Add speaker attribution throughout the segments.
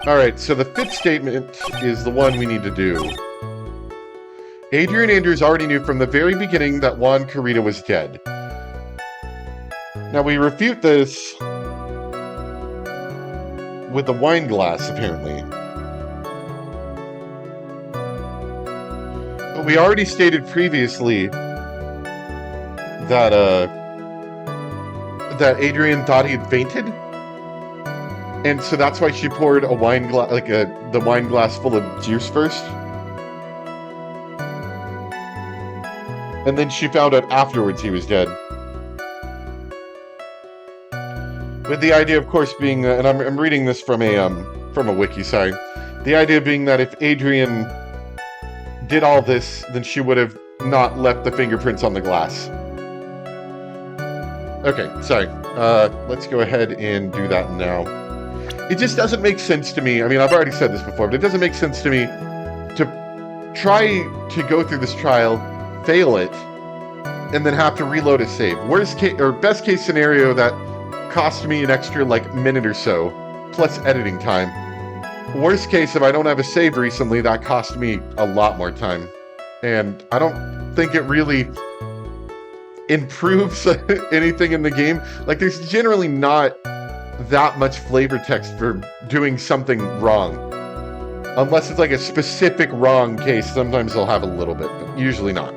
Speaker 1: Alright, so the fifth statement is the one we need to do. Adrian Andrews already knew from the very beginning that Juan Carita was dead. Now we refute this with the wine glass, apparently. But we already stated previously that that Adrian thought he had fainted. And so that's why she poured a wine glass, the wine glass full of juice first. And then she found out afterwards he was dead. With the idea, of course, being, and I'm reading this from a wiki, sorry. The idea being that if Adrian did all this, then she would have not left the fingerprints on the glass. Okay, sorry. Let's go ahead and do that now. It just doesn't make sense to me. I mean, I've already said this before, but it doesn't make sense to me to try to go through this trial, fail it, and then have to reload a save. Worst case, or best case scenario, that cost me an extra, minute or so, plus editing time. Worst case, if I don't have a save recently, that cost me a lot more time. And I don't think it really improves anything in the game. There's generally not that much flavor text for doing something wrong. Unless it's a specific wrong case, sometimes they'll have a little bit, but usually not.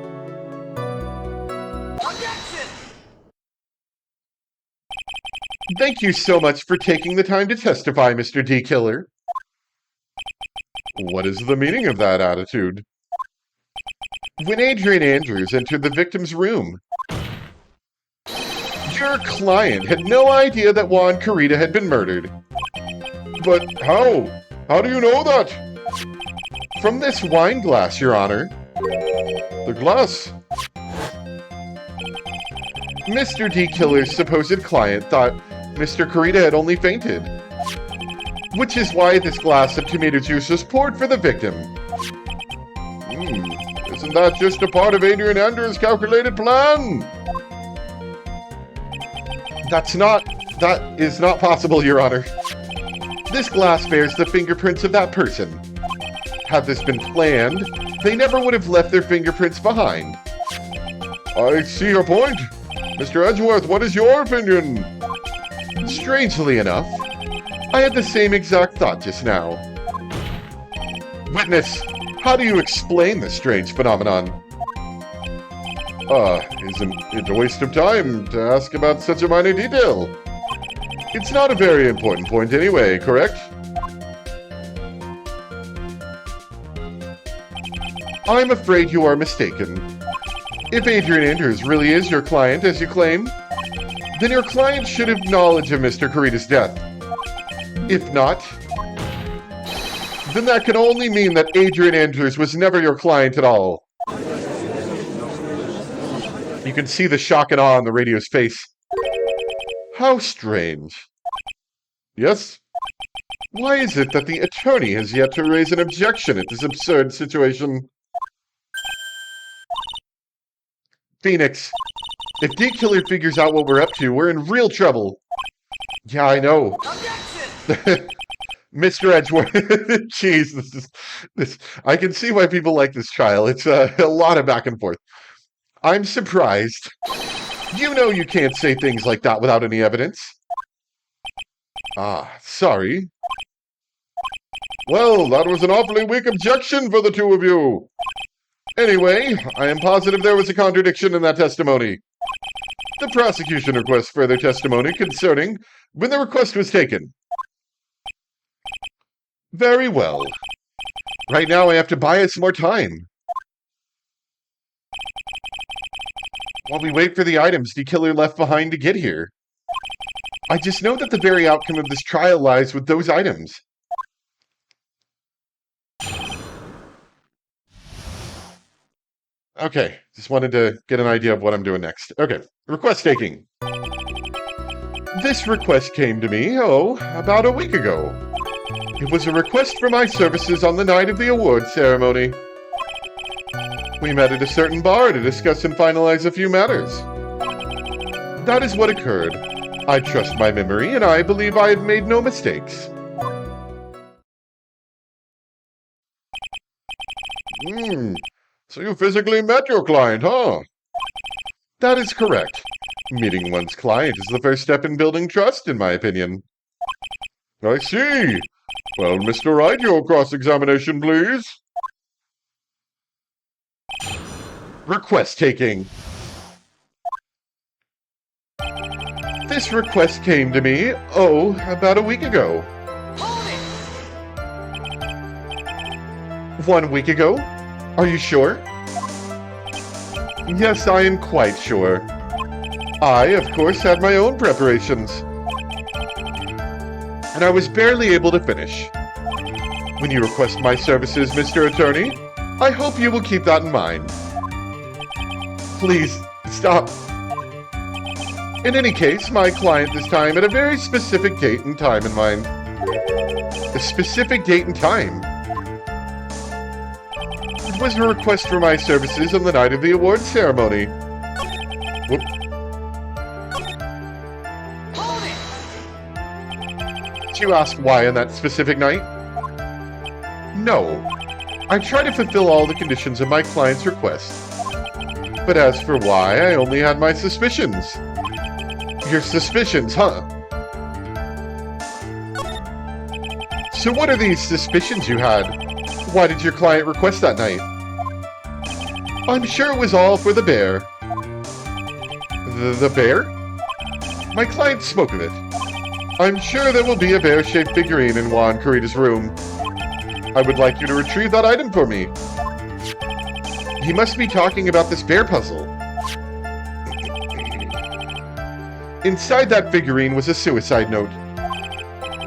Speaker 1: Thank you so much for taking the time to testify, Mr. D. Killer. What is the meaning of that attitude? When Adrian Andrews entered the victim's room, your client had no idea that Juan Carita had been murdered. But how? How do you know that? From this wine glass, Your Honor. The glass? Mr. D. Killer's supposed client thought Mr. Carita had only fainted, which is why this glass of tomato juice was poured for the victim. Isn't that just a part of Adrian Andrews' calculated plan? That is not possible, Your Honor. This glass bears the fingerprints of that person. Had this been planned, they never would have left their fingerprints behind. I see your point. Mr. Edgeworth, what is your opinion? Strangely enough, I had the same exact thought just now. Witness, how do you explain this strange phenomenon? Isn't it a waste of time to ask about such a minor detail? It's not a very important point anyway, correct? I'm afraid you are mistaken. If Adrian Andrews really is your client, as you claim, then your client should have knowledge of Mr. Carita's death. If not, then that can only mean that Adrian Andrews was never your client at all. You can see the shock and awe on the radio's face. How strange. Yes? Why is it that the attorney has yet to raise an objection at this absurd situation? Phoenix, if D. Killer figures out what we're up to, we're in real trouble. Yeah, I know. Mr. Edgeworth. Jeez, this. I can see why people like this trial. It's a lot of back and forth. I'm surprised. You know you can't say things like that without any evidence. Sorry. Well, that was an awfully weak objection for the two of you. Anyway, I am positive there was a contradiction in that testimony. The prosecution requests further testimony concerning when the request was taken. Very well. Right now I have to buy us more time. While we wait for the items D. Killer left behind to get here. I just know that the very outcome of this trial lies with those items. Okay, just wanted to get an idea of what I'm doing next. Okay, request taking. This request came to me, about a week ago. It was a request for my services on the night of the award ceremony. We met at a certain bar to discuss and finalize a few matters. That is what occurred. I trust my memory, and I believe I have made no mistakes. Hmm. So you physically met your client, huh? That is correct. Meeting one's client is the first step in building trust, in my opinion. I see. Well, Mr. Wright, your cross-examination, please. Request taking. This request came to me, about a week ago. 1 week ago? Are you sure? Yes, I am quite sure. I, of course, had my own preparations. And I was barely able to finish. When you request my services, Mr. Attorney, I hope you will keep that in mind. Please, stop. In any case, my client this time had a very specific date and time in mind. A specific date and time? It was a request for my services on the night of the awards ceremony. Whoop. Did you ask why on that specific night? No. I tried to fulfill all the conditions of my client's request. But as for why, I only had my suspicions. Your suspicions, huh? So what are these suspicions you had? Why did your client request that night? I'm sure it was all for the bear. The bear? My client spoke of it. I'm sure there will be a bear-shaped figurine in Juan Corrida's room. I would like you to retrieve that item for me. He must be talking about this bear puzzle. Inside that figurine was a suicide note.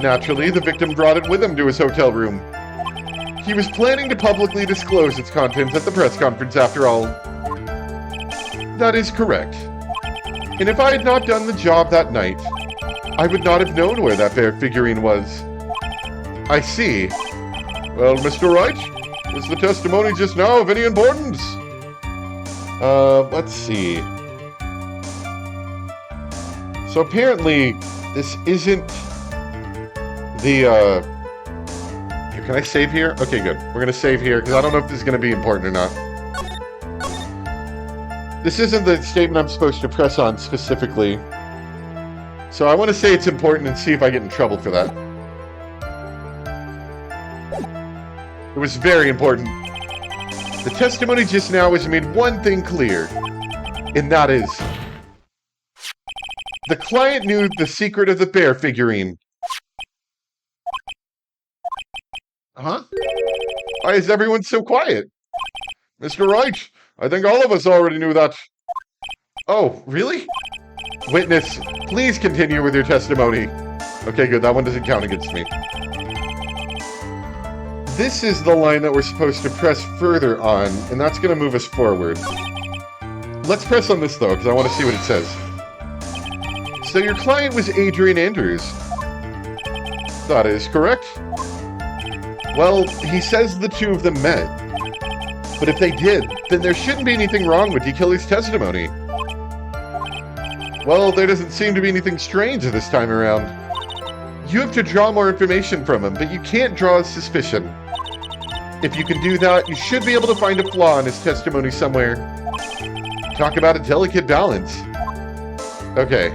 Speaker 1: Naturally, the victim brought it with him to his hotel room. He was planning to publicly disclose its contents at the press conference after all. That is correct. And if I had not done the job that night, I would not have known where that bear figurine was. I see. Well, Mr. Wright, was the testimony just now of any importance? Let's see. So apparently, this isn't the, Here, can I save here? Okay, good. We're gonna save here, because I don't know if this is gonna be important or not. This isn't the statement I'm supposed to press on specifically. So I want to say it's important and see if I get in trouble for that. It was very important. The testimony just now has made one thing clear, and that is... the client knew the secret of the bear figurine. Huh? Why is everyone so quiet? Mr. Wright, I think all of us already knew that. Oh, really? Witness, please continue with your testimony. Okay, good. That one doesn't count against me. This is the line that we're supposed to press further on, and that's going to move us forward. Let's press on this, though, because I want to see what it says. So your client was Adrian Andrews. That is correct. Well, he says the two of them met. But if they did, then there shouldn't be anything wrong with D. Killer's testimony. Well, there doesn't seem to be anything strange this time around. You have to draw more information from him, but you can't draw his suspicion. If you can do that, you should be able to find a flaw in his testimony somewhere. Talk about a delicate balance. Okay.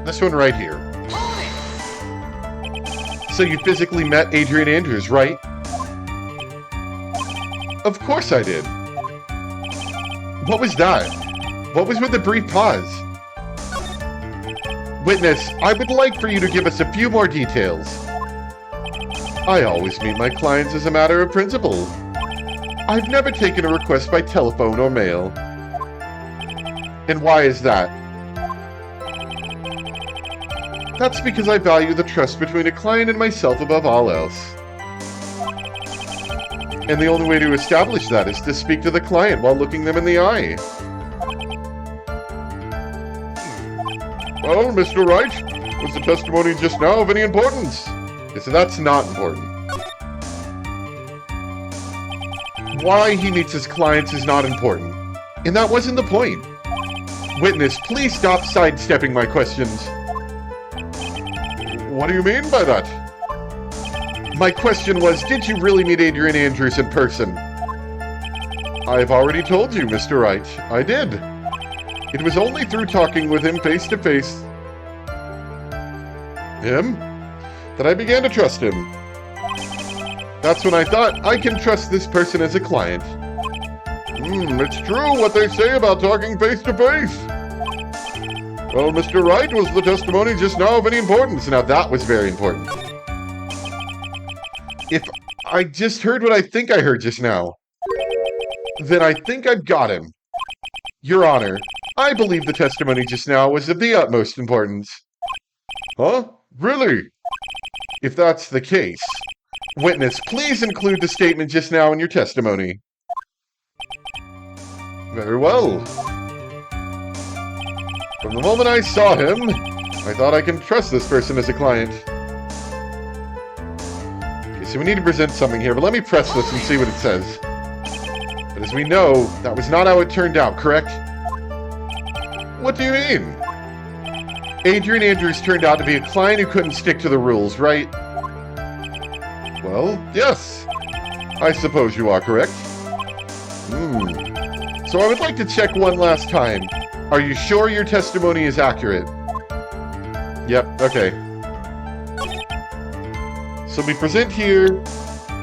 Speaker 1: This one right here. So you physically met Adrian Andrews, right? Of course I did. What was that? What was with the brief pause? Witness, I would like for you to give us a few more details. I always meet my clients as a matter of principle. I've never taken a request by telephone or mail. And why is that? That's because I value the trust between a client and myself above all else. And the only way to establish that is to speak to the client while looking them in the eye. Well, Mr. Wright, was the testimony just now of any importance? So that's not important. Why he meets his clients is not important. And that wasn't the point. Witness, please stop sidestepping my questions. What do you mean by that? My question was, did you really meet Adrian Andrews in person? I've already told you, Mr. Wright. I did. It was only through talking with him face to face, that I began to trust him. That's when I thought, I can trust this person as a client. It's true what they say about talking face to face. Well, Mr. Wright, was the testimony just now of any importance? Now that was very important. If I just heard what I think I heard just now, then I think I've got him. Your Honor, I believe the testimony just now was of the utmost importance. Huh? Really? If that's the case, witness, please include the statement just now in your testimony. Very well. From the moment I saw him, I thought I can trust this person as a client. Okay, so we need to present something here, but let me press this and see what it says. But as we know, that was not how it turned out, correct? What do you mean? Adrian Andrews turned out to be a client who couldn't stick to the rules, right? Well, yes. I suppose you are correct. So I would like to check one last time. Are you sure your testimony is accurate? Yep, okay. So we present here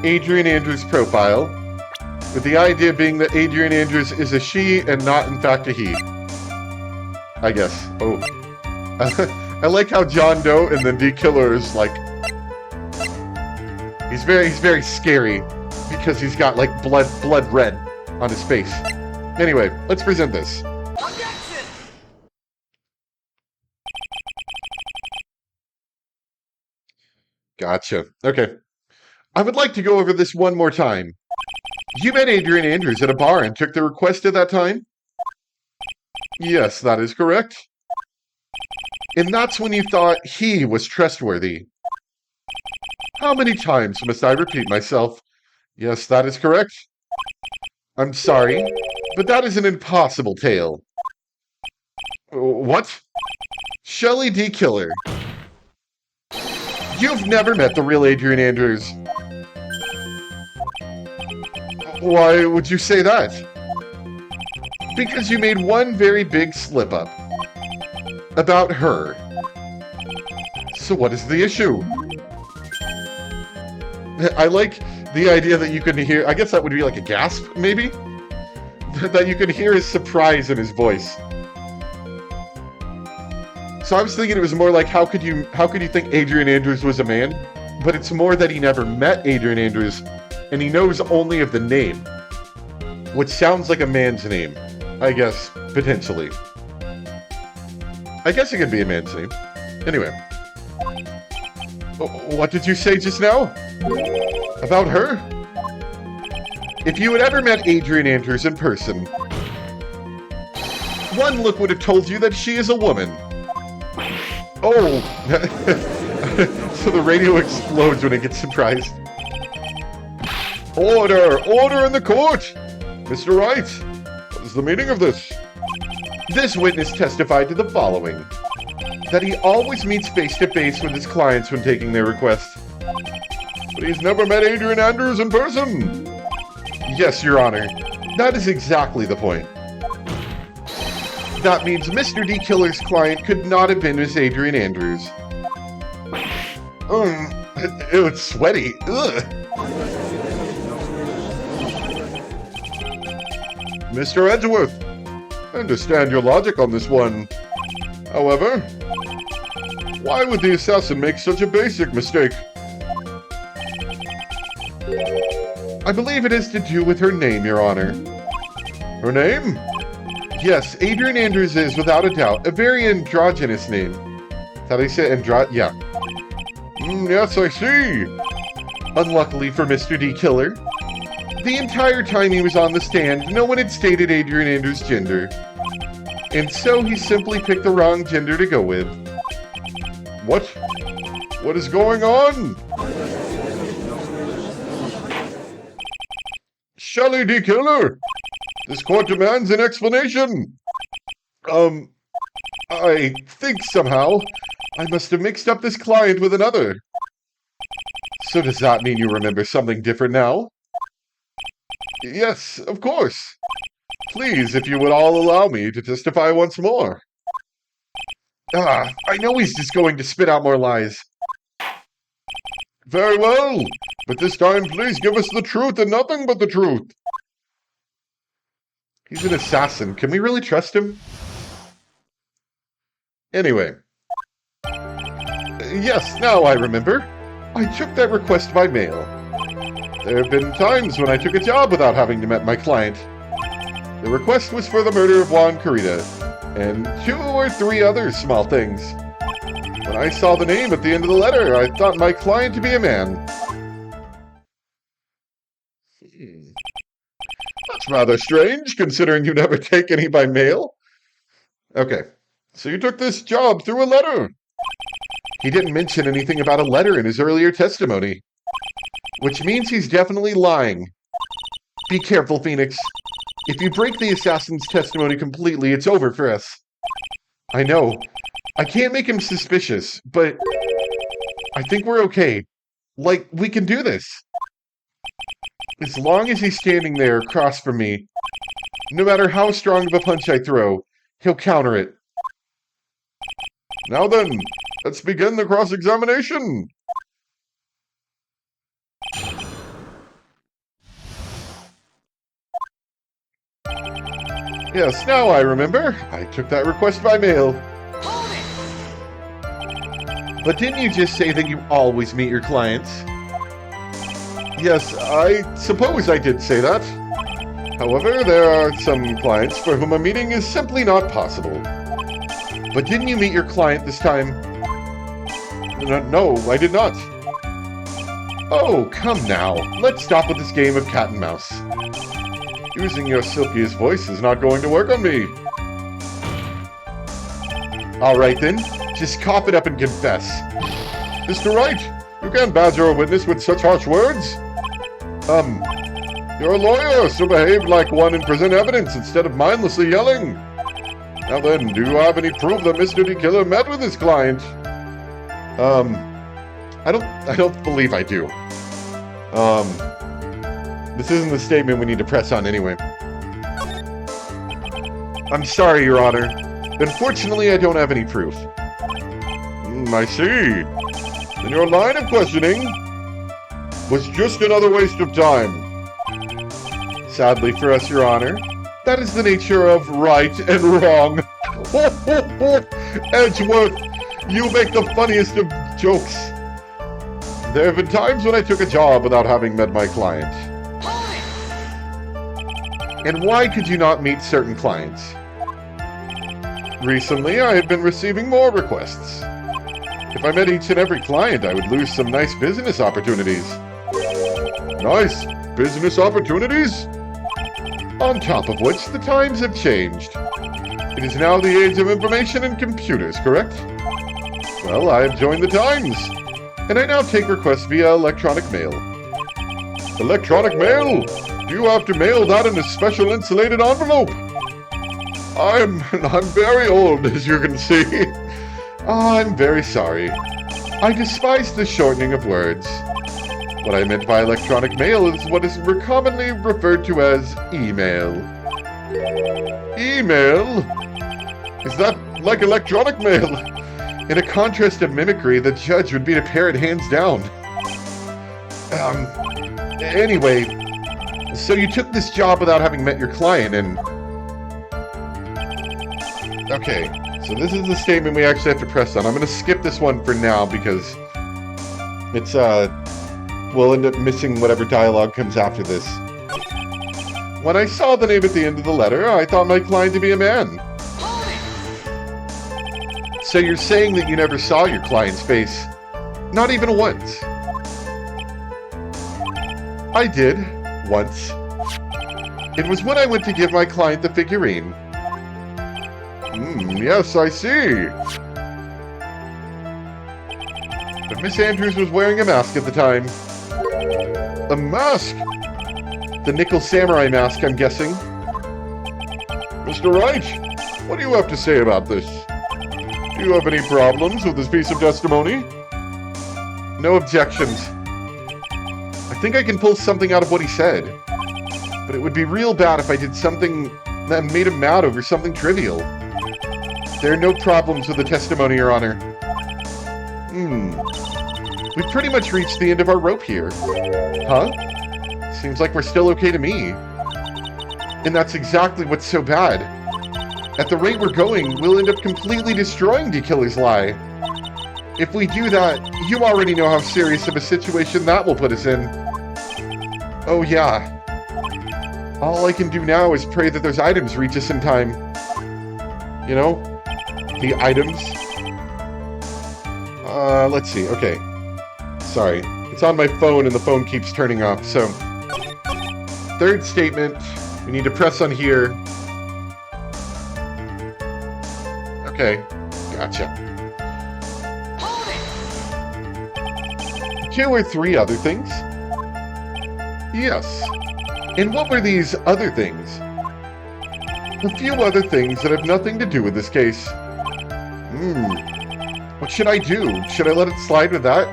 Speaker 1: Adrian Andrews' profile, with the idea being that Adrian Andrews is a she and not in fact a he. I guess. Oh. I like how John Doe and then D Killer is like... He's very scary because he's got like blood red on his face. Anyway, let's present this.
Speaker 2: Objection!
Speaker 1: Gotcha. Okay. I would like to go over this one more time. You met Adrian Andrews at a bar and took the request at that time? Yes, that is correct. And that's when you thought he was trustworthy. How many times must I repeat myself? Yes, that is correct. I'm sorry, but that is an impossible tale. What? Shelley D. Killer. You've never met the real Adrian Andrews. Why would you say that? Because you made one very big slip-up. About her. So what is the issue? I like the idea that you can hear... I guess that would be like a gasp, maybe? That you could hear his surprise in his voice. So I was thinking it was more like, how could you think Adrian Andrews was a man? But it's more that he never met Adrian Andrews, and he knows only of the name. Which sounds like a man's name. I guess, potentially. I guess it could be a man's name. Anyway. What did you say just now? About her? If you had ever met Adrian Andrews in person, one look would have told you that she is a woman. Oh! So the radio explodes when it gets surprised. Order! Order in the court! Mr. Wright, what is the meaning of this? This witness testified to the following. That he always meets face-to-face with his clients when taking their request. But he's never met Adrian Andrews in person. Yes, Your Honor. That is exactly the point. That means Mr. D. Killer's client could not have been Miss Adrian Andrews. It's sweaty. Ugh. Mr. Edgeworth, I understand your logic on this one. However, why would the assassin make such a basic mistake? I believe it is to do with her name, Your Honor. Her name? Yes, Adrian Andrews is, without a doubt, a very androgynous name. That's how they say yeah. Yes, I see. Unluckily for Mr. D. Killer, the entire time he was on the stand, no one had stated Adrian Andrews' gender. And so he simply picked the wrong gender to go with. What? What is going on? Shelley D. Killer! This court demands an explanation! I think somehow I must have mixed up this client with another. So does that mean you remember something different now? Yes, of course. Please, if you would all allow me to testify once more. I know he's just going to spit out more lies. Very well, but this time please give us the truth and nothing but the truth. He's an assassin. Can we really trust him? Anyway. Yes, now I remember. I took that request by mail. There have been times when I took a job without having to meet my client. The request was for the murder of Juan Carita, and 2 or 3 other small things. When I saw the name at the end of the letter, I thought my client to be a man. That's rather strange, considering you never take any by mail. Okay, so you took this job through a letter. He didn't mention anything about a letter in his earlier testimony, which means he's definitely lying. Be careful, Phoenix. If you break the assassin's testimony completely, it's over for us. I know. I can't make him suspicious, but I think we're okay. Like, we can do this. As long as he's standing there across from me, no matter how strong of a punch I throw, he'll counter it. Now then, let's begin the cross-examination. Yes, now I remember. I took that request by mail. But didn't you just say that you always meet your clients? Yes, I suppose I did say that. However, there are some clients for whom a meeting is simply not possible. But didn't you meet your client this time? No, I did not. Oh, come now. Let's stop with this game of cat and mouse. Using your silkiest voice is not going to work on me. Alright then, just cough it up and confess. Mr. Wright, you can't badger a witness with such harsh words. You're a lawyer, so behave like one and present evidence instead of mindlessly yelling. Now then, do you have any proof that Mr. D. Killer met with his client? I don't believe I do. This isn't the statement we need to press on anyway. I'm sorry, Your Honor. Unfortunately, I don't have any proof. I see. Then your line of questioning was just another waste of time. Sadly for us, Your Honor, that is the nature of right and wrong. Edgeworth, you make the funniest of jokes. There have been times when I took a job without having met my client. And why could you not meet certain clients? Recently, I have been receiving more requests. If I met each and every client, I would lose some nice business opportunities. Nice business opportunities? On top of which, the times have changed. It is now the age of information and computers, correct? Well, I have joined the times, and I now take requests via electronic mail. Electronic mail? Do you have to mail that in a special insulated envelope? I'm very old, as you can see. I'm very sorry. I despise the shortening of words. What I meant by electronic mail is what is commonly referred to as email. Email? Is that like electronic mail? In a contrast of mimicry, the judge would be to parrot hands down. Anyway, so you took this job without having met your client and... Okay, so this is the statement we actually have to press on. I'm going to skip this one for now because it's, we'll end up missing whatever dialogue comes after this. When I saw the name at the end of the letter, I thought my client to be a man. So you're saying that you never saw your client's face? Not even once? I did, once. It was when I went to give my client the figurine. Yes, I see. But Miss Andrews was wearing a mask at the time. A mask? The nickel samurai mask, I'm guessing. Mr. Wright, what do you have to say about this? Do you have any problems with this piece of testimony? No objections. think I can pull something out of what he said. But it would be real bad if I did something that made him mad over something trivial. There are no problems with the testimony, Your Honor. We've pretty much reached the end of our rope here. Huh? Seems like we're still okay to me. And that's exactly what's so bad. At the rate we're going, we'll end up completely destroying D Killer's lie. If we do that, you already know how serious of a situation that will put us in. Oh yeah. All I can do now is pray that those items reach us in time. You know? The items. Let's see. Okay. Sorry. It's on my phone and the phone keeps turning off, so... Third statement. We need to press on here. Okay. Gotcha. 2 or 3 other things? Yes. And what were these other things? A few other things that have nothing to do with this case. What should I do? Should I let it slide with that?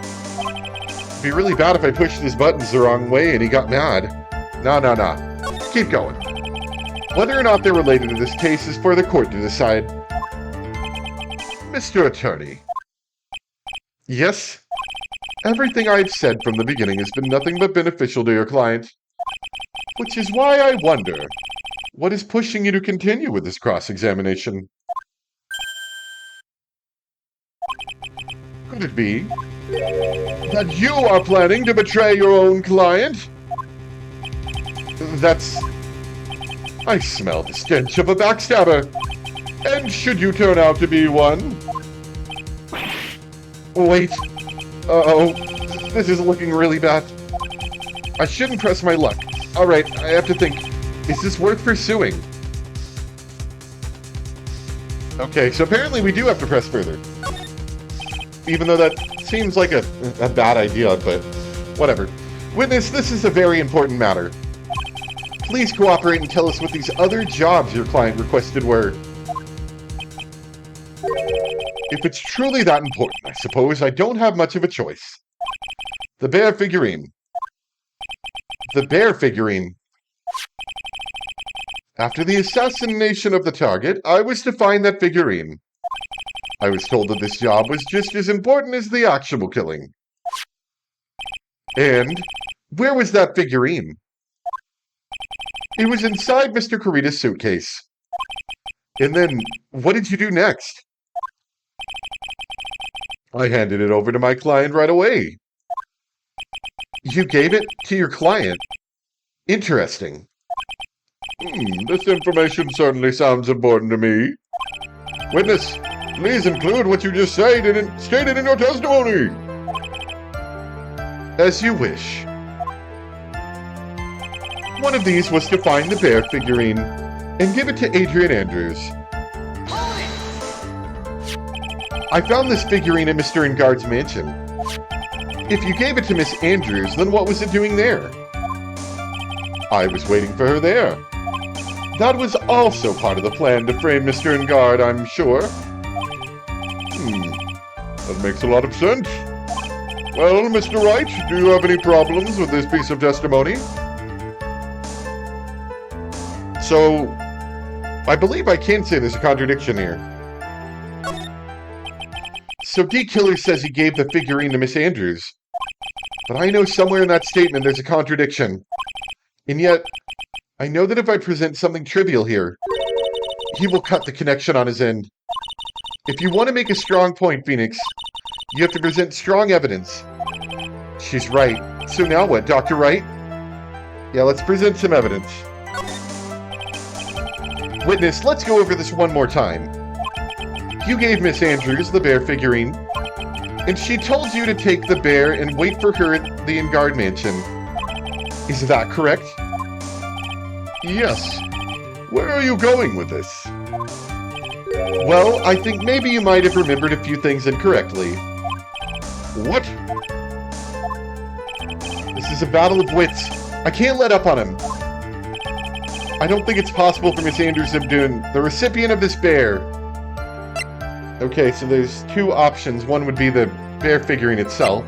Speaker 1: It'd be really bad if I pushed his buttons the wrong way and he got mad. Nah. Keep going. Whether or not they're related to this case is for the court to decide. Mr. Attorney. Yes? Everything I've said from the beginning has been nothing but beneficial to your client. Which is why I wonder, what is pushing you to continue with this cross-examination? Could it be that you are planning to betray your own client? I smell the stench of a backstabber. And should you turn out to be one? Wait. Uh-oh. This is looking really bad. I shouldn't press my luck. Alright, I have to think. Is this worth pursuing? Okay, so apparently we do have to press further. Even though that seems like a bad idea, but whatever. Witness, this is a very important matter. Please cooperate and tell us what these other jobs your client requested were. If it's truly that important, I suppose I don't have much of a choice. The bear figurine. The bear figurine. After the assassination of the target, I was to find that figurine. I was told that this job was just as important as the actual killing. And where was that figurine? It was inside Mr. Kurita's suitcase. And then, what did you do next? I handed it over to my client right away. You gave it to your client? Interesting. This information certainly sounds important to me. Witness, please include what you just stated in your testimony. As you wish. One of these was to find the bear figurine and give it to Adrian Andrews. I found this figurine at Mr. Ingard's mansion. If you gave it to Miss Andrews, then what was it doing there? I was waiting for her there. That was also part of the plan to frame Mr. Ingard, I'm sure. That makes a lot of sense. Well, Mr. Wright, do you have any problems with this piece of testimony? So, I believe I can say there's a contradiction here. So D. Killer says he gave the figurine to Miss Andrews. But I know somewhere in that statement there's a contradiction. And yet, I know that if I present something trivial here, he will cut the connection on his end. If you want to make a strong point, Phoenix, you have to present strong evidence. She's right. So now what, Dr. Wright? Yeah, let's present some evidence. Witness, let's go over this one more time. You gave Miss Andrews the bear figurine, and she told you to take the bear and wait for her at the Ingard mansion. Is that correct? Yes. Where are you going with this? Well, I think maybe you might have remembered a few things incorrectly. What? This is a battle of wits. I can't let up on him. I don't think it's possible for Miss Andrews to have been the recipient of this bear. Okay, so there's 2 options. One would be the bear figurine itself.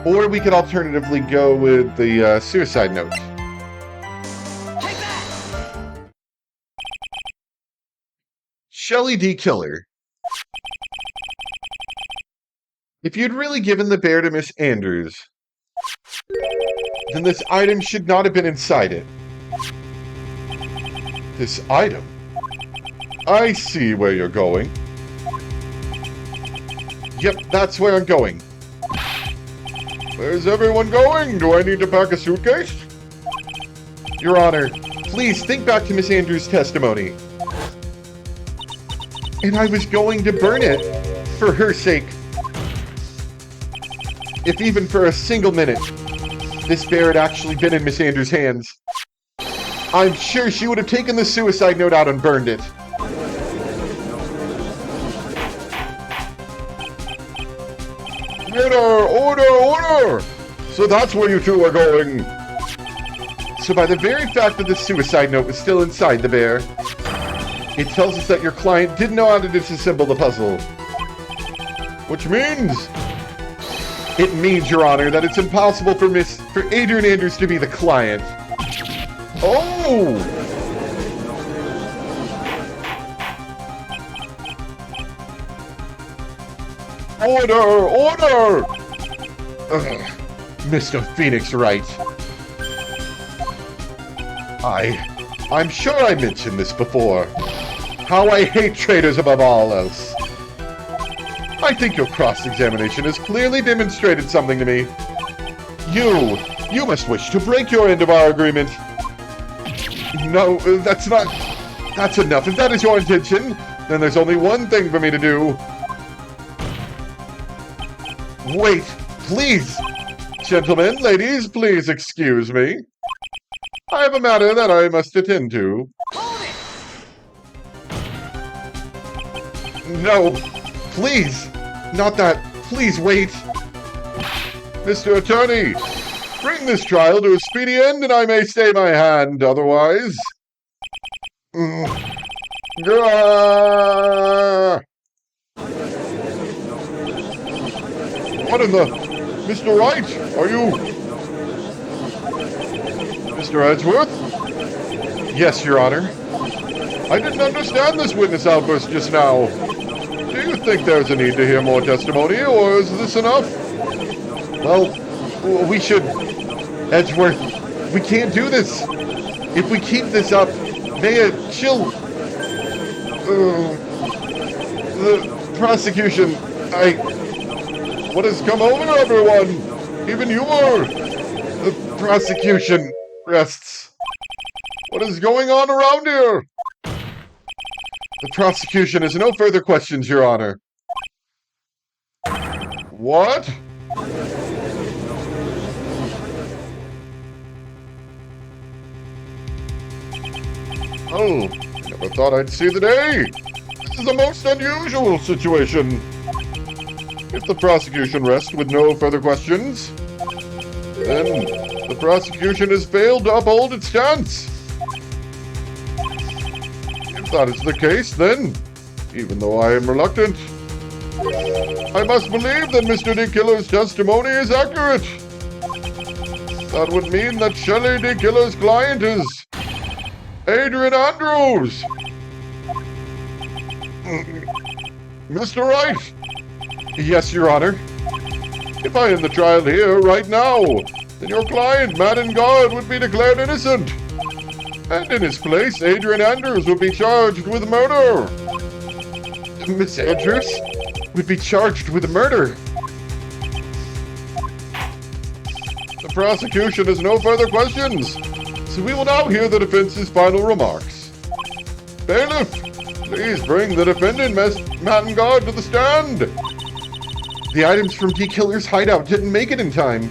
Speaker 1: Or we could alternatively go with the suicide note.
Speaker 2: Take that!
Speaker 1: Shelly D. Killer. If you'd really given the bear to Miss Andrews, then this item should not have been inside it. This item? I see where you're going. Yep, that's where I'm going. Where's everyone going? Do I need to pack a suitcase? Your Honor, please think back to Miss Andrews' testimony. And I was going to burn it, for her sake. If even for a single minute, this bear had actually been in Miss Andrews' hands, I'm sure she would have taken the suicide note out and burned it. Order! So that's where you two are going. So by the very fact that the suicide note was still inside the bear, it tells us that your client didn't know how to disassemble the puzzle. Which means... It means, Your Honor, that it's impossible for Adrian Andrews to be the client. Oh! Order! Ugh. Mr. Phoenix Wright. I'm sure I mentioned this before. How I hate traitors above all else. I think your cross-examination has clearly demonstrated something to me. You must wish to break your end of our agreement. No, that's enough. If that is your intention, then there's only one thing for me to do. Wait, please. Gentlemen, ladies, please excuse me. I have a matter that I must attend to. No, please. Not that. Please wait. Mr. Attorney, bring this trial to a speedy end and I may stay my hand, otherwise... Gah! What in the... Mr. Wright, are you... Mr. Edgeworth? Yes, Your Honor. I didn't understand this witness outburst just now. Do you think there's a need to hear more testimony, or is this enough? Well, we should... Edgeworth, we can't do this. If we keep this up, she'll... the prosecution... What has come over everyone? Even you are... The prosecution rests. What is going on around here? The prosecution has no further questions, Your Honor. What? Oh, never thought I'd see the day. This is a most unusual situation. If the prosecution rests with no further questions, then the prosecution has failed to uphold its stance. If that is the case, then, even though I am reluctant, I must believe that Mr. D. Killer's testimony is accurate. That would mean that Shelley D. Killer's client is Adrian Andrews. Mr. Wright. Yes, Your Honor. If I end the trial here, right now, then your client, Madden Guard, would be declared innocent. And in his place, Adrian Andrews would be charged with murder. Miss Andrews would be charged with murder. The prosecution has no further questions, so we will now hear the defense's final remarks. Bailiff, please bring the defendant, Madden Guard, to the stand. The items from D. Killer's hideout didn't make it in time.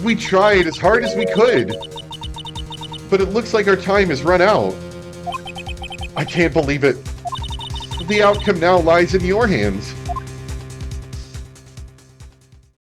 Speaker 1: We tried as hard as we could, but it looks like our time has run out. I can't believe it. The outcome now lies in your hands.